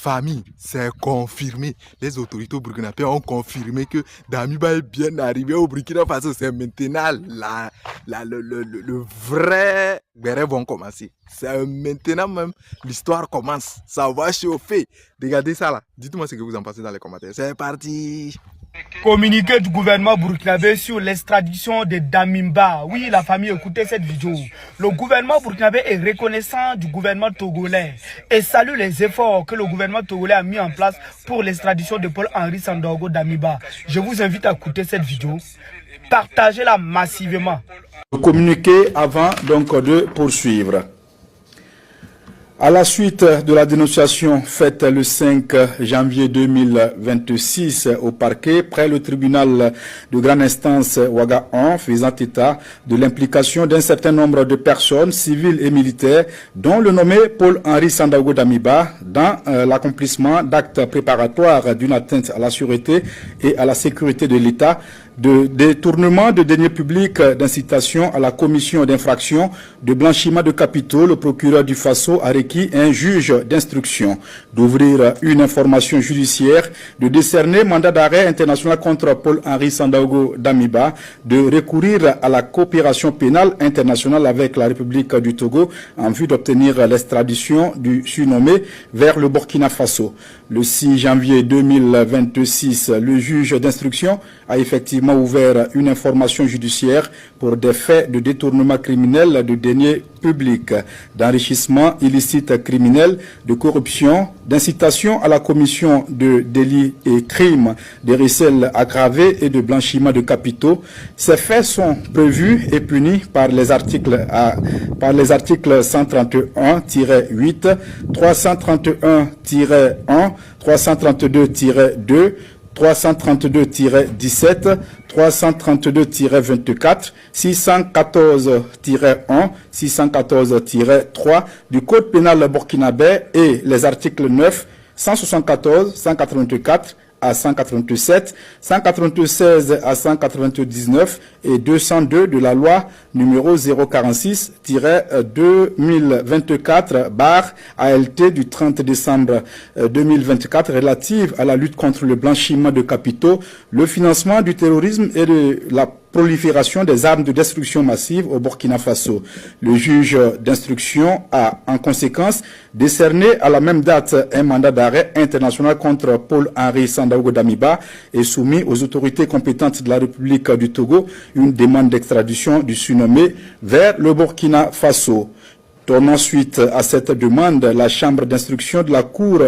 famille, c'est confirmé. Les autorités burkinabées ont confirmé que Damiba est bien arrivé au Burkina Faso. C'est maintenant le vrai... Les rêves vont commencer. C'est maintenant même, l'histoire commence. Ça va chauffer. Regardez ça là. Dites-moi ce que vous en pensez dans les commentaires. C'est parti. Communiqué du gouvernement burkinabé sur l'extradition de Damimba. Oui, la famille, écoutez cette vidéo. Le gouvernement burkinabé est reconnaissant du gouvernement togolais et salue les efforts que le gouvernement togolais a mis en place pour l'extradition de Paul-Henri Sandaogo Damiba. Je vous invite à écouter cette vidéo. Partagez-la massivement. Communiqué avant donc de poursuivre. À la suite de la dénonciation faite le 5 janvier 2026 au parquet, près le tribunal de grande instance Ouaga 1, faisant état de l'implication d'un certain nombre de personnes civiles et militaires, dont le nommé Paul-Henri Sandaogo Damiba, dans l'accomplissement d'actes préparatoires d'une atteinte à la sûreté et à la sécurité de l'État, de détournement de deniers publics, d'incitation à la commission d'infraction, de blanchiment de capitaux, le procureur du Faso a requis un juge d'instruction d'ouvrir une information judiciaire, de décerner mandat d'arrêt international contre Paul-Henri Sandaogo Damiba, de recourir à la coopération pénale internationale avec la République du Togo en vue d'obtenir l'extradition du surnommé vers le Burkina Faso. Le 6 janvier 2026, le juge d'instruction a effectivement ouvert une information judiciaire pour des faits de détournement criminel de deniers publics, d'enrichissement illicite criminel, de corruption, d'incitation à la commission de délits et crimes, de recel aggravé et de blanchiment de capitaux. Ces faits sont prévus et punis par les articles 131-8, 331-1, 332-2, 332-17, 332-24, 614-1, 614-3 du Code pénal burkinabé et les articles 9, 174, 184 à 187, 196 à 199 et 202 de la loi numéro 046-2024/ALT du 30 décembre 2024 relative à la lutte contre le blanchiment de capitaux, le financement du terrorisme et de la prolifération des armes de destruction massive au Burkina Faso. Le juge d'instruction a, en conséquence, décerné à la même date un mandat d'arrêt international contre Paul-Henri Sandaogo Damiba et soumis aux autorités compétentes de la République du Togo une demande d'extradition du surnommé vers le Burkina Faso. Tournant suite à cette demande, la chambre d'instruction de la Cour